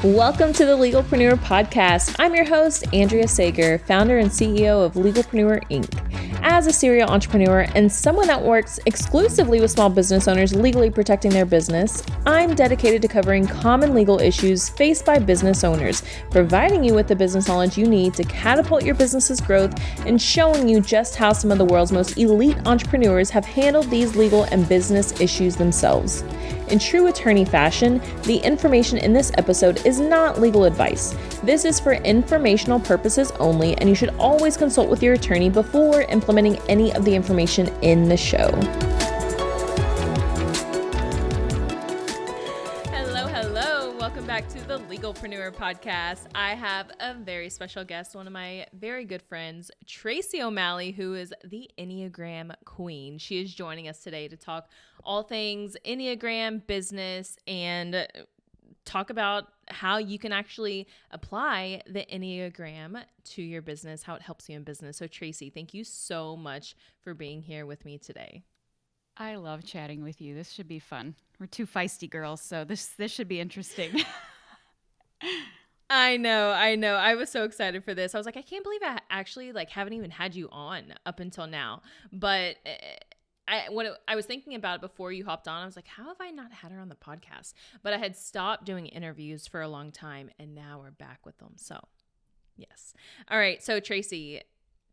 Welcome to the Legalpreneur Podcast. I'm your host, Andrea Sager, founder and CEO of Legalpreneur Inc. As a serial entrepreneur and someone that works exclusively with small business owners legally protecting their business, I'm dedicated to covering common legal issues faced by business owners, providing you with the business knowledge you need to catapult your business's growth and showing you just how some of the world's most elite entrepreneurs have handled these legal and business issues themselves. In true attorney fashion, the information in this episode is not legal advice. This is for informational purposes only, and you should always consult with your attorney before implementing any of the information in the show. Hello. Welcome back to the Legalpreneur Podcast. I have a very special guest, one of my very good friends, Tracy O'Malley, who is the Enneagram Queen. She is joining us today to talk all things Enneagram, business, and talk about how you can actually apply the Enneagram to your business, how it helps you in business. So Tracy, thank you so much for being here with me today. I love chatting with you. This should be fun. We're two feisty girls, so this should be interesting. I know. I was so excited for this. I was like, I can't believe I actually haven't even had you on up until now. But I was thinking about it before you hopped on. I was like, how have I not had her on the podcast? But I had stopped doing interviews for a long time, and now we're back with them. So, yes. All right. So, Tracy,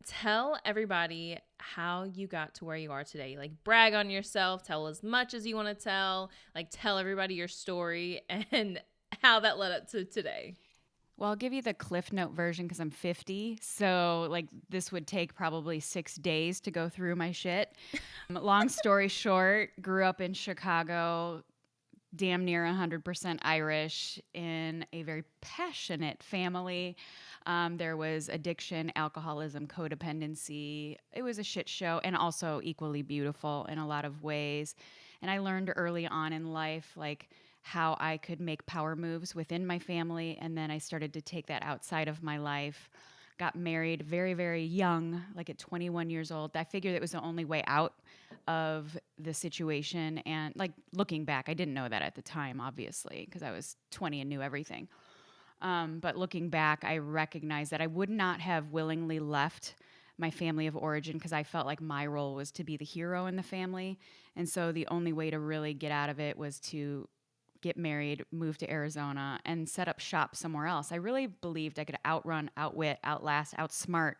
tell everybody how you got to where you are today. Brag on yourself. Tell as much as you want to tell. Tell everybody your story and how that led up to today. Well, I'll give you the Cliff Note version because I'm 50. So, this would take probably 6 days to go through my shit. Long story short, grew up in Chicago, damn near 100% Irish, in a very passionate family. There was addiction, alcoholism, codependency. It was a shit show, and also equally beautiful in a lot of ways. And I learned early on in life, how I could make power moves within my family. And then I started to take that outside of my life. Got married very, very young, at 21 years old. I figured it was the only way out of the situation. And looking back, I didn't know that at the time, obviously, because I was 20 and knew everything. But looking back, I recognized that I would not have willingly left my family of origin because I felt like my role was to be the hero in the family. And so the only way to really get out of it was to get married, move to Arizona, and set up shop somewhere else. I really believed I could outrun, outwit, outlast, outsmart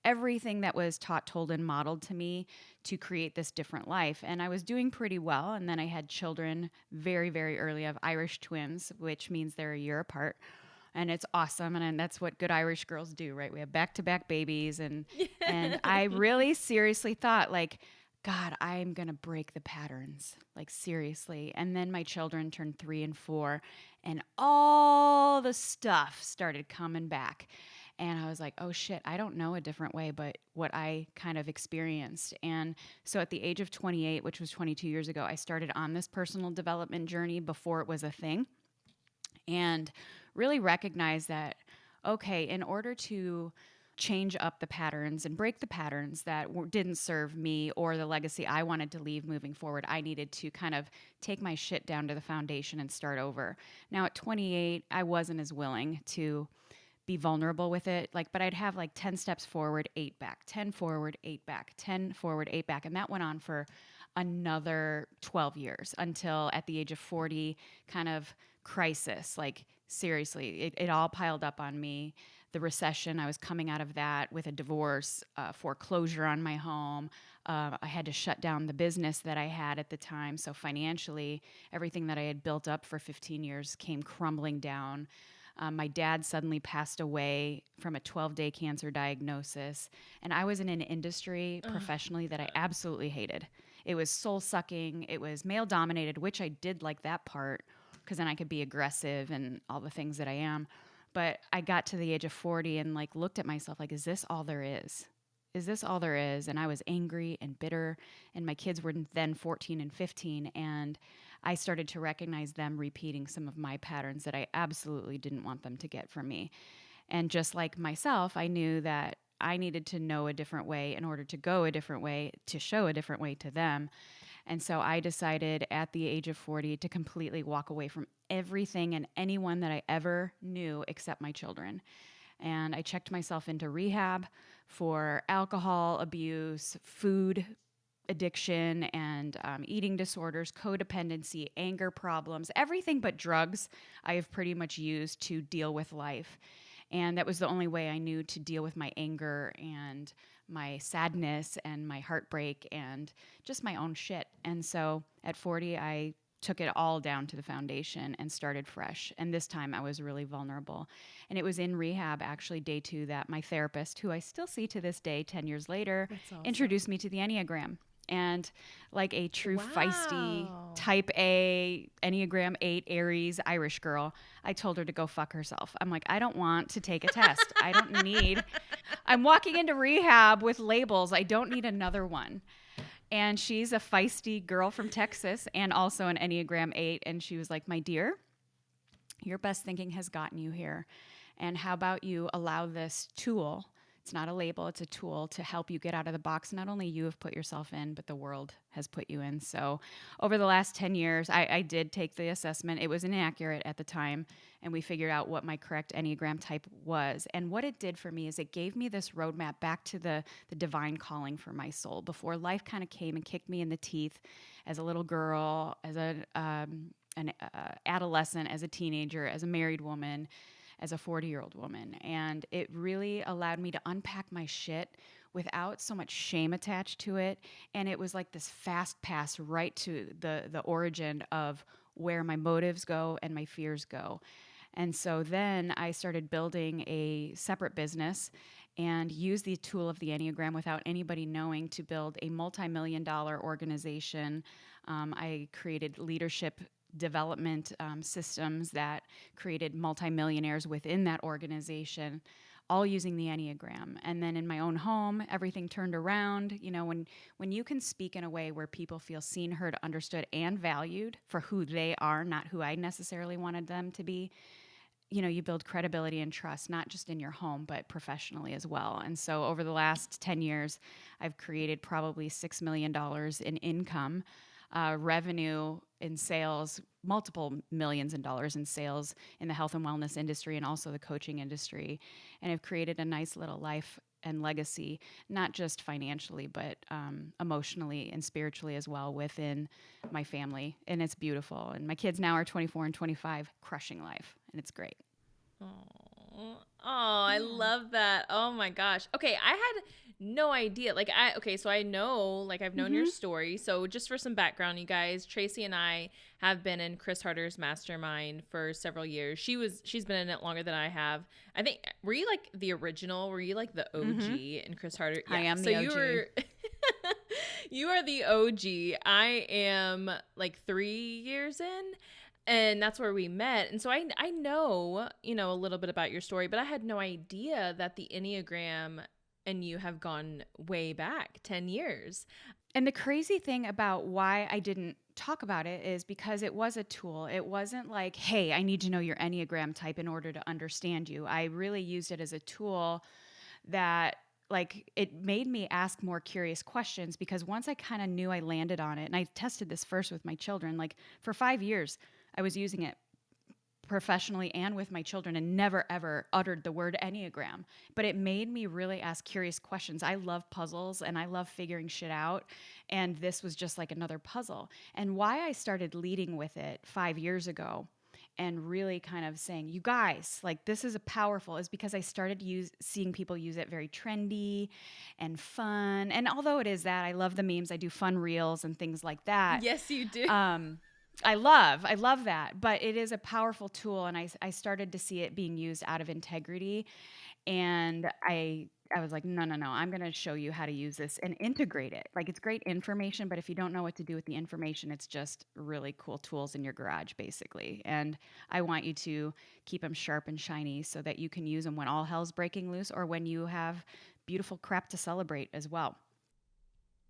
everything that was taught, told, and modeled to me to create this different life. And I was doing pretty well. And then I had children very, very early. I have Irish twins, which means they're a year apart. And it's awesome. And that's what good Irish girls do, right? We have back-to-back babies. And I really seriously thought, God, I'm going to break the patterns, seriously. And then my children turned 3 and 4, and all the stuff started coming back. And I was like, oh shit, I don't know a different way but what I kind of experienced. And so at the age of 28, which was 22 years ago, I started on this personal development journey before it was a thing, and really recognized that, okay, in order to change up the patterns and break the patterns that didn't serve me or the legacy I wanted to leave moving forward, I needed to kind of take my shit down to the foundation and start over. Now at 28, I wasn't as willing to be vulnerable with it, but I'd have 10 steps forward, 8 back, 10 forward, 8 back, 10 forward, 8 back. And that went on for another 12 years until at the age of 40, kind of crisis, seriously, it all piled up on me. The recession, I was coming out of that with a divorce, foreclosure on my home. I had to shut down the business that I had at the time. So financially, everything that I had built up for 15 years came crumbling down. My dad suddenly passed away from a 12-day cancer diagnosis. And I was in an industry professionally that I absolutely hated. It was soul-sucking. It was male-dominated, which I did like that part because then I could be aggressive and all the things that I am. But I got to the age of 40 and looked at myself is this all there is? Is this all there is? And I was angry and bitter, and my kids were then 14 and 15, and I started to recognize them repeating some of my patterns that I absolutely didn't want them to get from me. And just like myself, I knew that I needed to know a different way in order to go a different way, to show a different way to them. And so I decided at the age of 40 to completely walk away from everything and anyone that I ever knew except my children. And I checked myself into rehab for alcohol abuse, food addiction, and eating disorders, codependency, anger problems, everything but drugs I have pretty much used to deal with life. And that was the only way I knew to deal with my anger and my sadness and my heartbreak and just my own shit. And so at 40, I took it all down to the foundation and started fresh. And this time I was really vulnerable. And it was in rehab, actually, day 2, that my therapist, who I still see to this day, 10 years later, Awesome. introduced me to the Enneagram. And like a true feisty Wow. type A, Enneagram 8 Aries Irish girl, I told her to go fuck herself. I'm like, I don't want to take a test. I don't need, I'm walking into rehab with labels. I don't need another one. And she's a feisty girl from Texas and also an Enneagram 8. And she was like, my dear, your best thinking has gotten you here. And how about you allow this tool, it's not a label, it's a tool to help you get out of the box not only you have put yourself in, but the world has put you in. So over the last 10 years, I did take the assessment. It was inaccurate at the time, and we figured out what my correct Enneagram type was. And what it did for me is it gave me this roadmap back to the divine calling for my soul before life kind of came and kicked me in the teeth as a little girl, as an adolescent, as a teenager, as a married woman, as a 40-year-old woman. And it really allowed me to unpack my shit without so much shame attached to it. And it was like this fast pass right to the origin of where my motives go and my fears go. And so then I started building a separate business and used the tool of the Enneagram without anybody knowing to build a multi-million-dollar organization. I created leadership development systems that created multimillionaires within that organization, all using the Enneagram. And then in my own home, everything turned around. You know, when you can speak in a way where people feel seen, heard, understood, and valued for who they are, not who I necessarily wanted them to be, you know, you build credibility and trust, not just in your home, but professionally as well. And so over the last 10 years, I've created probably $6 million in income, revenue in sales, multiple millions in dollars in sales in the health and wellness industry and also the coaching industry. And I've created a nice little life and legacy, not just financially, but emotionally and spiritually as well within my family. And it's beautiful. And my kids now are 24 and 25, crushing life. And it's great. Oh, I love that. Oh my gosh. Okay, I had no idea. So I know, like, I've known your story. So just for some background, you guys, Tracy and I have been in Chris Harder's mastermind for several years. She's been in it longer than I have. I think, were you like the original? Were you like the OG in Chris Harder? Yeah. I am the OG. You are the OG. I am like 3 years in. And that's where we met. And so I know, you know, a little bit about your story, but I had no idea that the Enneagram and you have gone way back 10 years. And the crazy thing about why I didn't talk about it is because it was a tool. It wasn't like, hey, I need to know your Enneagram type in order to understand you. I really used it as a tool that, like, it made me ask more curious questions, because once I kind of knew I landed on it, and I tested this first with my children, like for 5 years, I was using it professionally and with my children and never ever uttered the word Enneagram. But it made me really ask curious questions. I love puzzles and I love figuring shit out. And this was just like another puzzle. And why I started leading with it 5 years ago and really kind of saying, you guys, like, this is a powerful, is because I started seeing people use it very trendy and fun. And although it is that, I love the memes. I do fun reels and things like that. Yes, you do. I love that, but it is a powerful tool, and I started to see it being used out of integrity, and I was like, no, I'm going to show you how to use this and integrate it. Like, it's great information, but if you don't know what to do with the information, it's just really cool tools in your garage, basically. And I want you to keep them sharp and shiny so that you can use them when all hell's breaking loose or when you have beautiful crap to celebrate as well.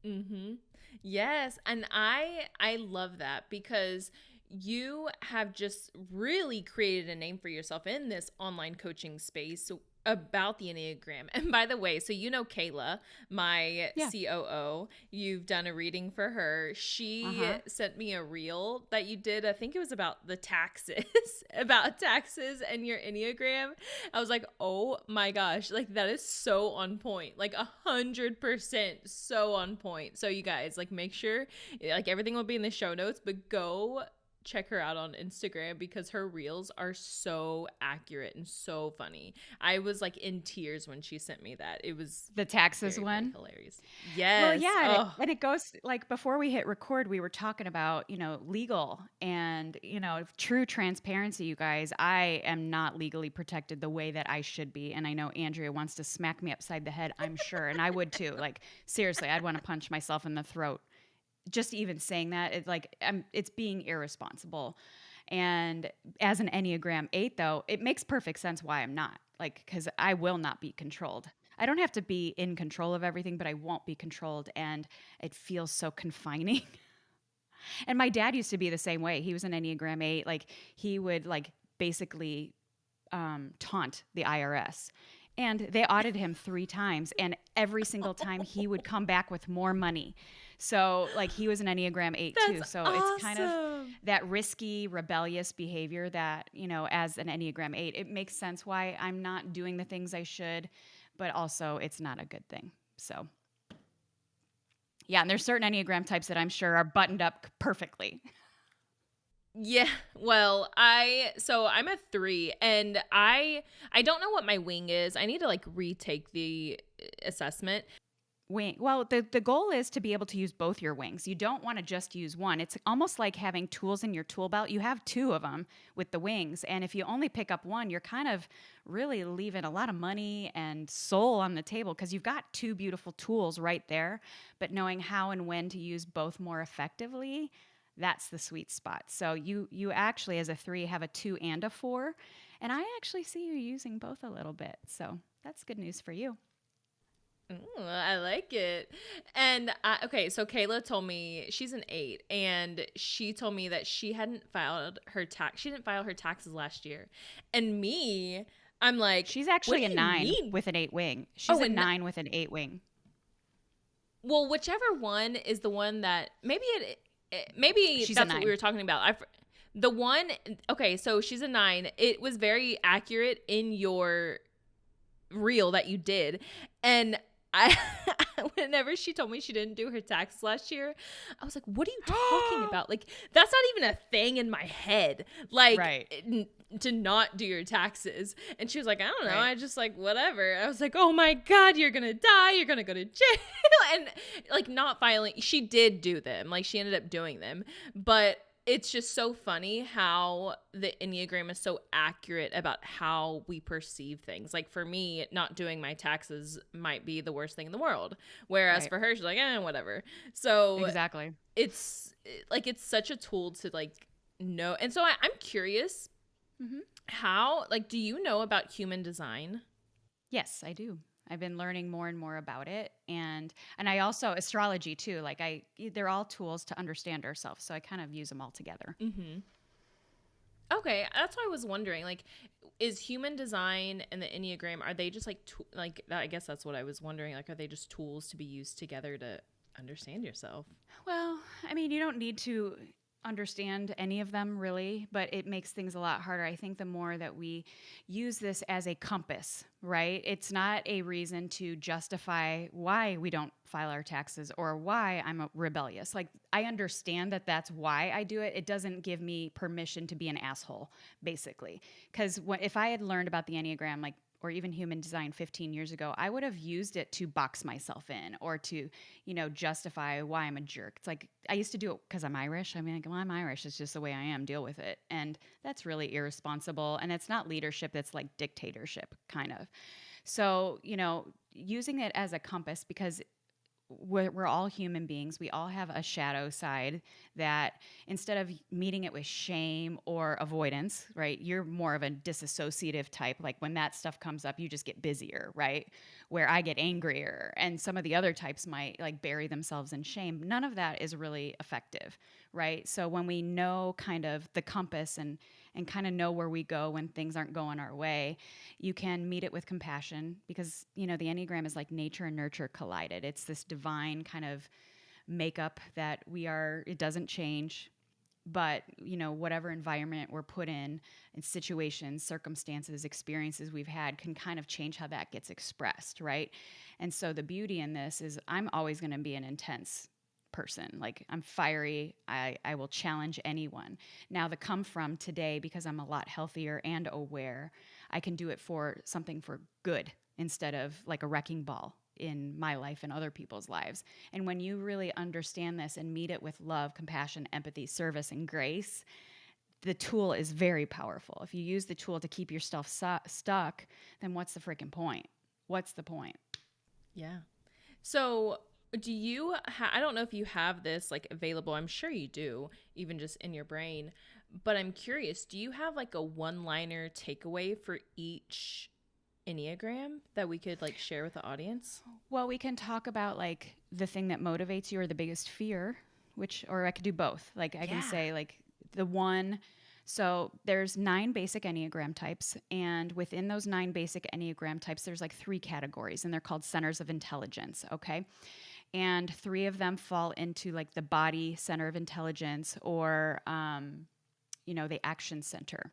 Mm-hmm. Yes. And I love that, because you have just really created a name for yourself in this online coaching space about the Enneagram. And by the way, so you know Kayla, my Yeah. COO, you've done a reading for her. She Uh-huh. sent me a reel that you did. I think it was about the taxes, about taxes and your Enneagram. I was like, oh my gosh, like that is so on point, like 100% so on point. So you guys, like, make sure, like, everything will be in the show notes, but go check her out on Instagram because her reels are so accurate and so funny. I was like in tears when she sent me that. It was The taxes very, very one. hilarious. Well, Yes. yeah, Oh, and it goes like before we hit record, we were talking about, legal and, true transparency, you guys. I am not legally protected the way that I should be. And I know Andrea wants to smack me upside the head, I'm sure. And I would too. Like, seriously, I'd want to punch myself in the throat. Just even saying that, it's like, it's being irresponsible. And as an Enneagram 8, though, it makes perfect sense why I'm not. Like, because I will not be controlled. I don't have to be in control of everything, but I won't be controlled. And it feels so confining. And my dad used to be the same way. He was an Enneagram 8. Like, he would, like, basically taunt the IRS. And they audited him 3 times. And every single time he would come back with more money. So, like, he was an Enneagram 8 too. that's So it's kind of awesome. that risky, rebellious behavior that, as an Enneagram 8, it makes sense why I'm not doing the things I should, but also it's not a good thing. So, yeah. And there's certain Enneagram types that I'm sure are buttoned up perfectly. Yeah, well, I'm a 3 and I don't know what my wing is. I need to like retake the assessment. Wing. Well, the goal is to be able to use both your wings. You don't want to just use one. It's almost like having tools in your tool belt. You have 2 of them with the wings. And if you only pick up one, you're kind of really leaving a lot of money and soul on the table because you've got 2 beautiful tools right there. But knowing how and when to use both more effectively, that's the sweet spot. So you actually, as a 3, have a 2 and a 4. And I actually see you using both a little bit. So that's good news for you. Ooh, I like it. And okay, so Kayla told me she's an 8, and she told me that she hadn't filed her tax. She didn't file her taxes last year. And me, I'm like, She's what actually a do you 9 mean? with an 8 wing. She's Oh, a and 9 with an 8 wing. well, whichever one is the one that maybe She's a that's what we 9. were talking about. The one, okay, so she's a 9. It was very accurate in your reel that you did, and I whenever she told me she didn't do her taxes last year, I was like, what are you talking about? Like, that's not even a thing in my head, like, Right. to not do your taxes. And she was like, I don't know, Right. I just like whatever. I was like, oh my god, you're gonna die, you're gonna go to jail. And like, not filing, she did do them, like she ended up doing them, but it's just so funny how the Enneagram is so accurate about how we perceive things. Like, for me, not doing my taxes might be the worst thing in the world. Whereas Right. for her, she's like, whatever. So Exactly. it's like, it's such a tool to like know. And so I'm curious, Hmm. how, like, do you know about human design? Yes, I do. I've been learning more and more about it, and I also astrology too. Like, they're all tools to understand ourselves, so I kind of use them all together. Mm-hmm. Okay, that's why I was wondering. Like, is human design and the Enneagram, are they just like like, I guess that's what I was wondering. Like, are they just tools to be used together to understand yourself? Well, I mean, you don't need to understand any of them really, but it makes things a lot harder. I think the more that we use this as a compass, right? It's not a reason to justify why we don't file our taxes or why I'm rebellious. Like, I understand that that's why I do it. It doesn't give me permission to be an asshole, basically. Because if I had learned about the Enneagram, like, or even human design 15 years ago, I would have used it to box myself in or to, justify why I'm a jerk. It's like, I used to do it because I'm Irish. I mean, like, well, I'm Irish. It's just the way I am. Deal with it. And that's really irresponsible. And it's not leadership. It's like dictatorship, kind of. So, using it as a compass, because we're all human beings. We all have a shadow side that, instead of meeting it with shame or avoidance, right? You're more of a disassociative type. Like, when that stuff comes up, you just get busier, right? Where I get angrier, and some of the other types might like bury themselves in shame. None of that is really effective, right? So when we know kind of the compass and kind of know where we go when things aren't going our way, you can meet it with compassion because, the Enneagram is like nature and nurture collided. It's this divine kind of makeup that it doesn't change. But, whatever environment we're put in situations, circumstances, experiences we've had can kind of change how that gets expressed, right? And so the beauty in this is I'm always going to be an intense person. Like I'm fiery. I will challenge anyone. Now the come from today, because I'm a lot healthier and aware, I can do it for something for good instead of like a wrecking ball in my life and other people's lives. And when you really understand this and meet it with love, compassion, empathy, service, and grace, the tool is very powerful. If you use the tool to keep yourself stuck, then what's the freaking point? What's the point? Yeah. So do you I don't know if you have this like available. I'm sure you do, even just in your brain. But I'm curious, do you have like a one-liner takeaway for each Enneagram that we could like share with the audience? Well, we can talk about like the thing that motivates you or the biggest fear, or I could do both. Like I can say like the one. So there's 9 basic Enneagram types. And within those 9 basic Enneagram types, there's like 3 categories and they're called centers of intelligence. Okay. And 3 of them fall into like the body center of intelligence or, the action center.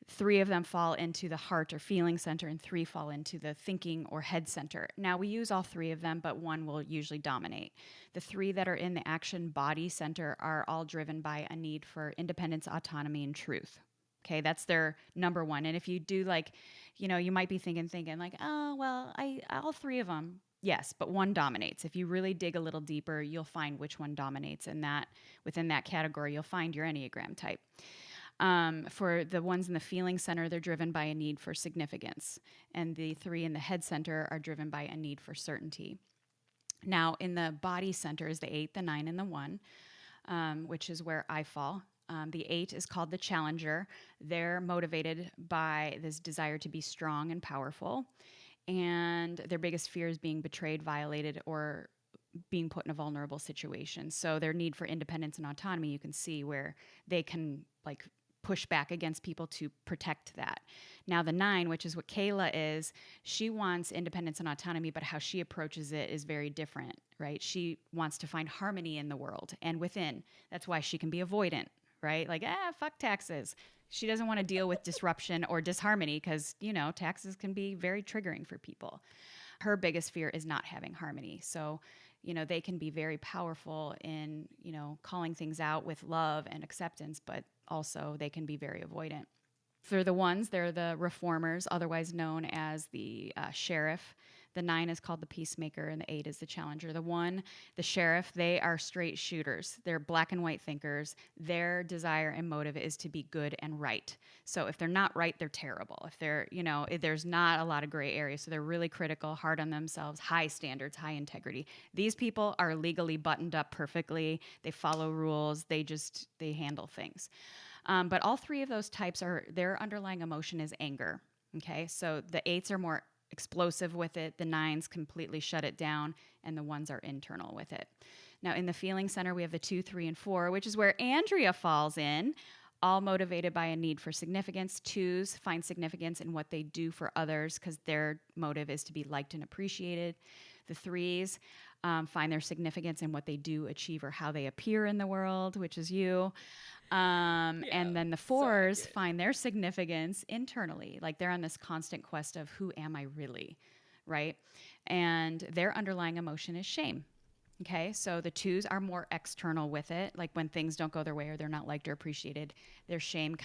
3 of them fall into the heart or feeling center, and 3 fall into the thinking or head center. Now, we use all 3 of them, but one will usually dominate. The 3 that are in the action body center are all driven by a need for independence, autonomy, and truth. Okay, that's their number one. And if you do like, you might be thinking like, oh, well, all 3 of them. Yes, but one dominates. If you really dig a little deeper, you'll find which one dominates, and that within that category, you'll find your Enneagram type. For the ones in the feeling center, they're driven by a need for significance. And the 3 in the head center are driven by a need for certainty. Now, in the body center is the 8, the 9, and the 1, which is where I fall. The 8 is called the challenger. They're motivated by this desire to be strong and powerful. And their biggest fear is being betrayed, violated, or being put in a vulnerable situation. So their need for independence and autonomy, you can see where they can like push back against people to protect that. Now the 9, which is what Kayla is, she wants independence and autonomy, but how she approaches it is very different, right? She wants to find harmony in the world and within. That's why she can be avoidant, right? Like, fuck taxes. She doesn't want to deal with disruption or disharmony because, taxes can be very triggering for people. Her biggest fear is not having harmony. So, they can be very powerful in, calling things out with love and acceptance, but also they can be very avoidant. For the ones, they're the reformers, otherwise known as the sheriff. The 9 is called the peacemaker, and the 8 is the challenger. The 1, the sheriff, they are straight shooters. They're black and white thinkers. Their desire and motive is to be good and right. So if they're not right, they're terrible. If they're, there's not a lot of gray area. So they're really critical, hard on themselves, high standards, high integrity. These people are legally buttoned up perfectly. They follow rules. They handle things. But all 3 of those types their underlying emotion is anger. Okay, so the 8s are more explosive with it, the 9s completely shut it down, and the 1s are internal with it. Now, in the feeling center, we have the 2, 3, and 4, which is where Andrea falls in, all motivated by a need for significance. 2s find significance in what they do for others because their motive is to be liked and appreciated. The 3s find their significance in what they do, achieve, or how they appear in the world, which is you. And then the 4s find their significance internally. Like they're on this constant quest of who am I really, right? And their underlying emotion is shame. Okay, so the 2s are more external with it. Like when things don't go their way or they're not liked or appreciated, their shame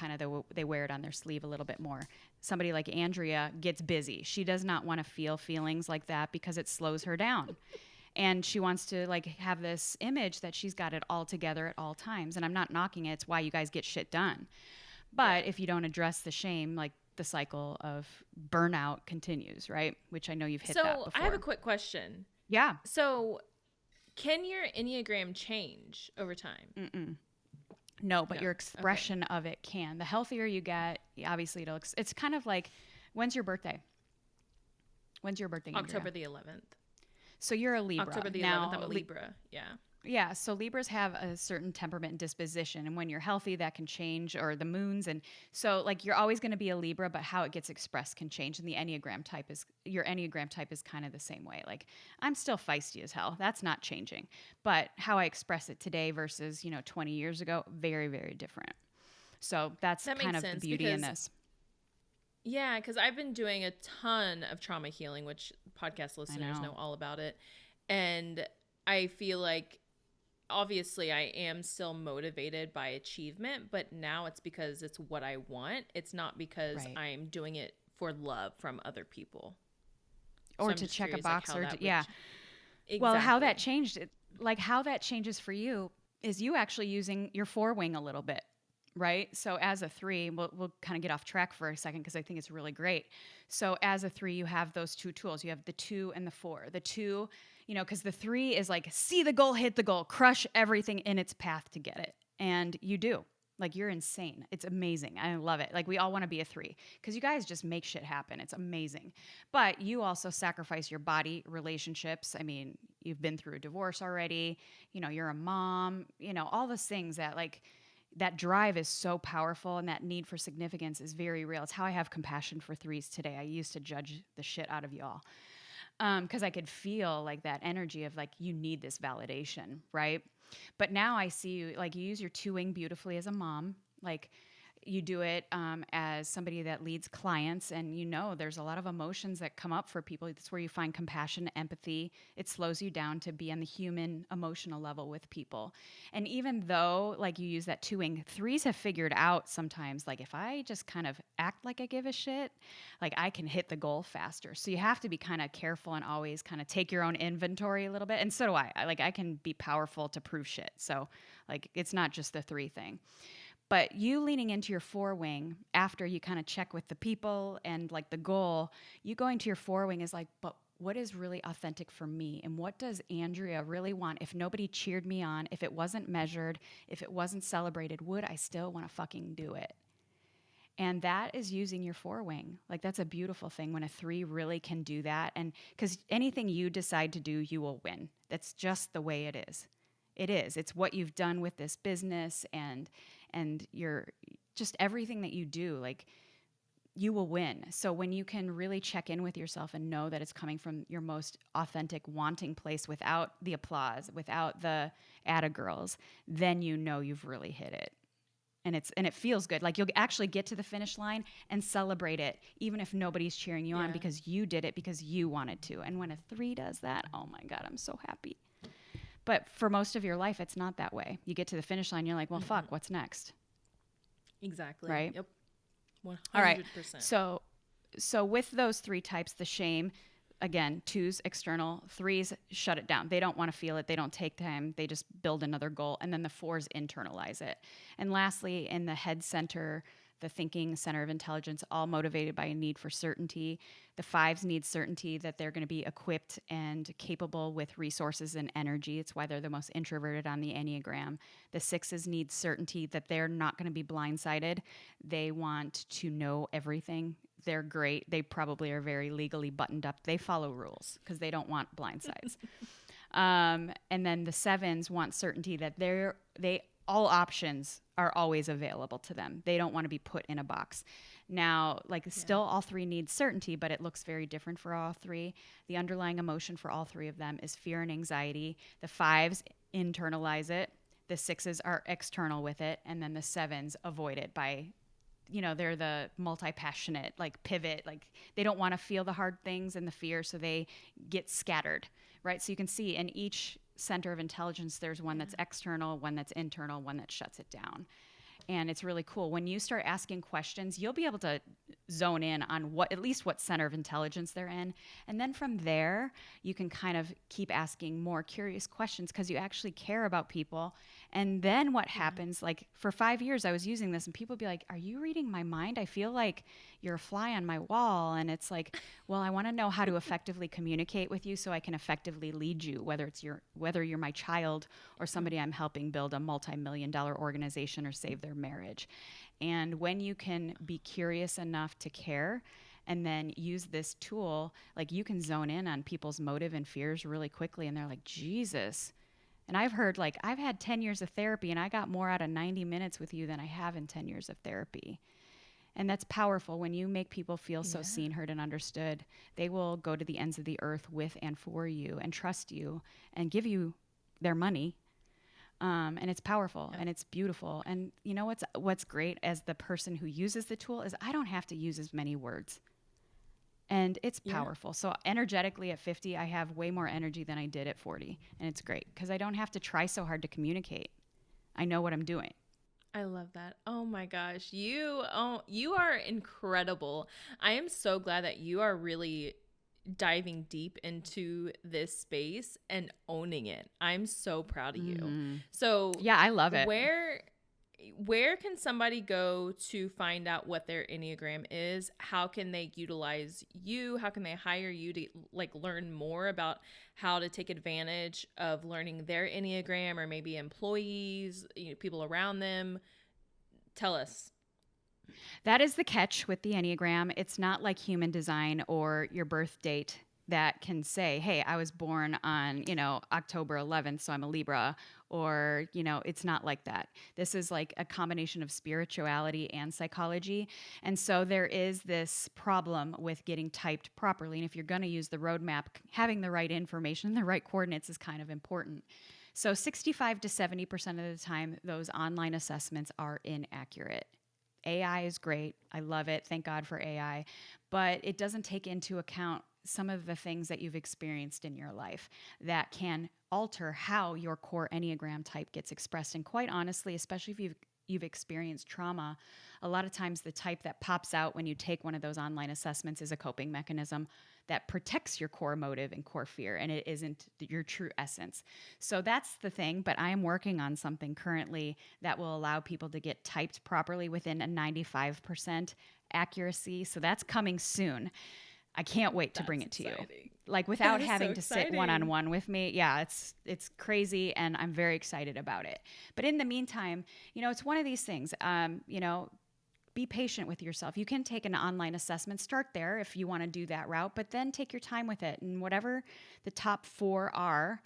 they wear it on their sleeve a little bit more. Somebody like Andrea gets busy. She does not want to feel feelings like that because it slows her down. And she wants to like have this image that she's got it all together at all times. And I'm not knocking it. It's why you guys get shit done. But if you don't address the shame, like the cycle of burnout continues, right? Which I know you've hit that before. So I have a quick question. Yeah. So can your Enneagram change over time? No, but your expression of it can. The healthier you get, obviously it's kind of like, when's your birthday? When's your birthday, Andrea? October the 11th. So you're a Libra. October the 11th, I'm a Libra, yeah. Yeah, so Libras have a certain temperament and disposition, and when you're healthy, that can change, or the moons, and so like you're always going to be a Libra, but how it gets expressed can change. And the your Enneagram type is kind of the same way. Like I'm still feisty as hell. That's not changing, but how I express it today versus 20 years ago, very very different. So that's That kind makes of the sense beauty in because this. yeah, because I've been doing a ton of trauma healing, which podcast I listeners know. know all about it, and I feel like obviously I am still motivated by achievement, but now it's because it's what I want. It's not because Right. I'm doing it for love from other people. So Or I'm to just check a curious, like box, how or that would yeah. Well, how that exactly. changed, like how that changes for you is you actually using your forewing a little bit, right? So as a three, we'll kind of get off track for a second because I think it's really great. So as a three, you have those two tools. You have the 2 and the 4. The 2, because the 3 is like see the goal, hit the goal, crush everything in its path to get it, and you do. Like you're insane. It's amazing. I love it. Like we all want to be a 3 because you guys just make shit happen. It's amazing. But you also sacrifice your body, relationships. I mean, you've been through a divorce already. You're a mom. All those things that like that drive is so powerful, and that need for significance is very real. It's how I have compassion for threes today. I used to judge the shit out of y'all because I could feel like that energy of like you need this validation, right? But now I see you like you use your two wing beautifully as a mom, like you do it as somebody that leads clients, and there's a lot of emotions that come up for people. That's where you find compassion, empathy. It slows you down to be on the human emotional level with people. And even though like you use that two wing, threes have figured out sometimes like if I just kind of act like I give a shit, like I can hit the goal faster. So you have to be kind of careful and always kind of take your own inventory a little bit. And so do I can be powerful to prove shit. So like it's not just the three thing. But you leaning into your four wing after you kind of check with the people and like the goal, you going to your four wing is like, but what is really authentic for me? And what does Andrea really want? If nobody cheered me on, if it wasn't measured, if it wasn't celebrated, would I still want to fucking do it? And that is using your four wing. Like that's a beautiful thing when a three really can do that. And because anything you decide to do, you will win. That's just the way it is. It is. It's what you've done with this business and your just everything that you do. Like you will win. So when you can really check in with yourself and know that it's coming from your most authentic wanting place without the applause, without the atta girls, then you've really hit it. And it feels good. Like you'll actually get to the finish line and celebrate it, even if nobody's cheering you on, Yeah. because you did it because you wanted to. And when a three does that, oh my God, I'm so happy. But for most of your life, it's not that way. You get to the finish line, you're like, well, fuck, what's next? Exactly. Right? Yep. All right. 100%. So with those three types, the shame, again, twos, external, threes, shut it down. They don't want to feel it. They don't take time. They just build another goal. And then the fours internalize it. And lastly, in the head center, the thinking center of intelligence, all motivated by a need for certainty. The fives need certainty that they're going to be equipped and capable with resources and energy. It's why they're the most introverted on the Enneagram. The sixes need certainty that they're not going to be blindsided. They want to know everything. They're great. They probably are very legally buttoned up. They follow rules because they don't want blindsides. And then the sevens want certainty that they all options are always available to them. They don't want to be put in a box. Now, like still all three need certainty, but it looks very different for all three. The underlying emotion for all three of them is fear and anxiety. The fives internalize it. The sixes are external with it. And then the sevens avoid it by they're the multi-passionate, like pivot, like they don't want to feel the hard things and the fear, so they get scattered, right? So you can see in each center of intelligence, there's one that's external, one that's internal, one that shuts it down. And it's really cool. When you start asking questions, you'll be able to zone in on at least what center of intelligence they're in. And then from there, you can kind of keep asking more curious questions because you actually care about people. And then what happens, like for 5 years, I was using this and people would be like, are you reading my mind? I feel like you're a fly on my wall. And it's like, well, I want to know how to effectively communicate with you so I can effectively lead you, whether you're my child or somebody I'm helping build a multi-million-dollar organization or save their marriage. And when you can be curious enough to care and then use this tool, like you can zone in on people's motive and fears really quickly. And they're like, Jesus, And I've heard, like, I've had 10 years of therapy and I got more out of 90 minutes with you than I have in 10 years of therapy. And that's powerful. When you make people feel so Yeah. seen, heard, and understood, they will go to the ends of the earth with and for you and trust you and give you their money. And it's powerful Yeah. and it's beautiful. And you know what's great as the person who uses the tool is I don't have to use as many words. And it's Yeah. powerful. So energetically at 50, I have way more energy than I did at 40. And it's great because I don't have to try so hard to communicate. I know what I'm doing. I love that. Oh my gosh. You are incredible. I am so glad that you are really diving deep into this space and owning it. I'm so proud of you. Mm-hmm. So, Yeah, I love it. where can somebody go to find out what their Enneagram is? How can they utilize you? How can they hire you to like learn more about how to take advantage of learning their Enneagram, or maybe employees, people around them? Tell us. That is the catch with the Enneagram. It's not like human design or your birth date that can say, hey, I was born on, October 11th, so I'm a Libra. Or, it's not like that. This is like a combination of spirituality and psychology. And so there is this problem with getting typed properly. And if you're going to use the roadmap, having the right information, the right coordinates is kind of important. So 65 to 70% of the time, those online assessments are inaccurate. AI is great. I love it. Thank God for AI. But it doesn't take into account some of the things that you've experienced in your life that can alter how your core Enneagram type gets expressed. And quite honestly, especially if you've experienced trauma, a lot of times the type that pops out when you take one of those online assessments is a coping mechanism that protects your core motive and core fear, and it isn't your true essence. So that's the thing, but I am working on something currently that will allow people to get typed properly within a 95% accuracy. So that's coming soon. I can't wait to bring it to you. Like without having to sit one-on-one with me. Yeah, it's crazy and I'm very excited about it. But in the meantime, it's one of these things. Be patient with yourself. You can take an online assessment, start there if you want to do that route, but then take your time with it. And whatever the top 4 are,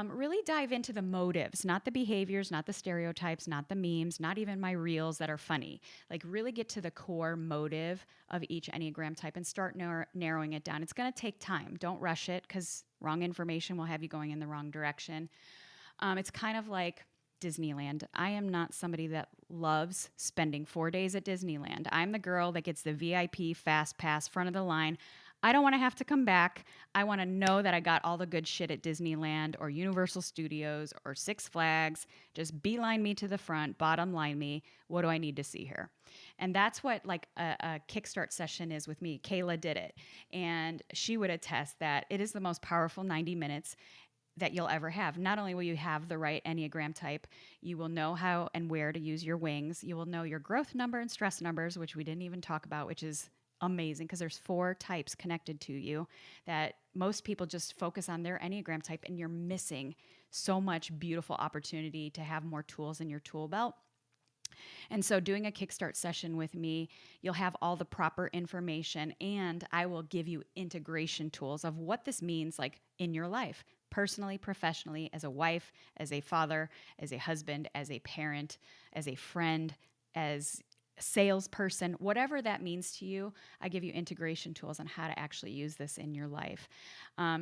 really dive into the motives, not the behaviors, not the stereotypes, not the memes, not even my reels that are funny. Like really get to the core motive of each Enneagram type and start narrowing it down. It's going to take time. Don't rush it because wrong information will have you going in the wrong direction. It's kind of like Disneyland. I am not somebody that loves spending 4 days at Disneyland. I'm the girl that gets the VIP fast pass front of the line. I don't want to have to come back. I want to know that I got all the good shit at Disneyland or Universal Studios or Six Flags. Just beeline me to the front, bottom line me. What do I need to see here? And that's what like a kickstart session is with me. Kayla did it. And she would attest that it is the most powerful 90 minutes that you'll ever have. Not only will you have the right Enneagram type, you will know how and where to use your wings. You will know your growth number and stress numbers, which we didn't even talk about, which is amazing because there's 4 types connected to you that most people just focus on their Enneagram type and you're missing so much beautiful opportunity to have more tools in your tool belt. And so doing a kickstart session with me, you'll have all the proper information and I will give you integration tools of what this means like in your life, personally, professionally, as a wife, as a father, as a husband, as a parent, as a friend, as a salesperson, whatever that means to you, I give you integration tools on how to actually use this in your life.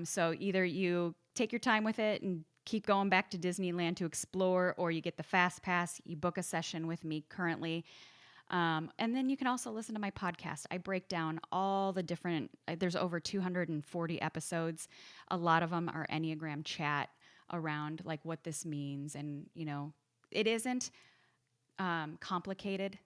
So either you take your time with it and keep going back to Disneyland to explore, or you get the fast pass, you book a session with me currently. And then you can also listen to my podcast. I break down all the different, there's over 240 episodes. A lot of them are Enneagram chat around like what this means. And, it isn't complicated.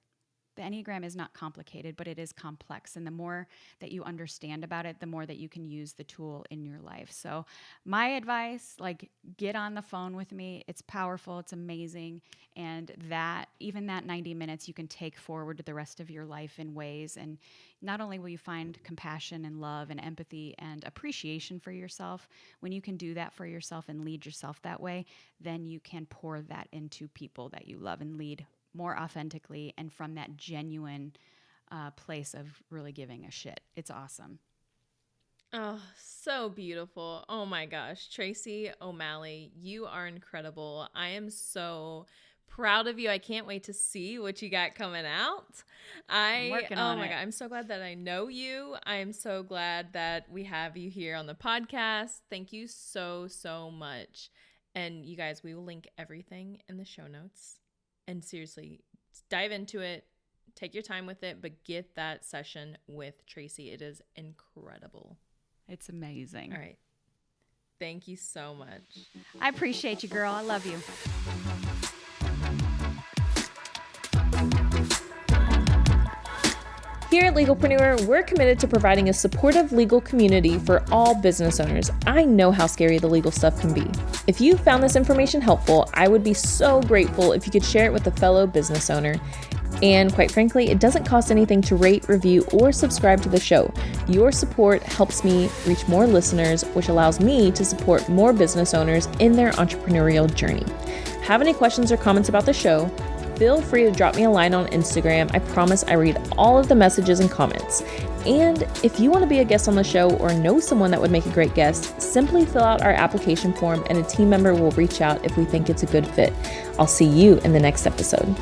The Enneagram is not complicated, but it is complex. And the more that you understand about it, the more that you can use the tool in your life. So my advice, like get on the phone with me. It's powerful. It's amazing. And even that 90 minutes you can take forward to the rest of your life in ways. And not only will you find compassion and love and empathy and appreciation for yourself, when you can do that for yourself and lead yourself that way, then you can pour that into people that you love and lead more authentically and from that genuine place of really giving a shit. It's awesome. Oh, so beautiful. Oh my gosh. Tracy O'Malley, you are incredible. I am so proud of you. I can't wait to see what you got coming out. I'm working on My it. God, I'm so glad that I know you. I am so glad that we have you here on the podcast. Thank you so, so much. And you guys, we will link everything in the show notes. And seriously, dive into it. Take your time with it, but get that session with Tracy. It is incredible. It's amazing. All right. Thank you so much. I appreciate you, girl. I love you. Here at Legalpreneur, we're committed to providing a supportive legal community for all business owners. I know how scary the legal stuff can be. If you found this information helpful, I would be so grateful if you could share it with a fellow business owner. And quite frankly, it doesn't cost anything to rate, review, or subscribe to the show. Your support helps me reach more listeners, which allows me to support more business owners in their entrepreneurial journey. Have any questions or comments about the show? Feel free to drop me a line on Instagram. I promise I read all of the messages and comments. And if you want to be a guest on the show or know someone that would make a great guest, simply fill out our application form and a team member will reach out if we think it's a good fit. I'll see you in the next episode.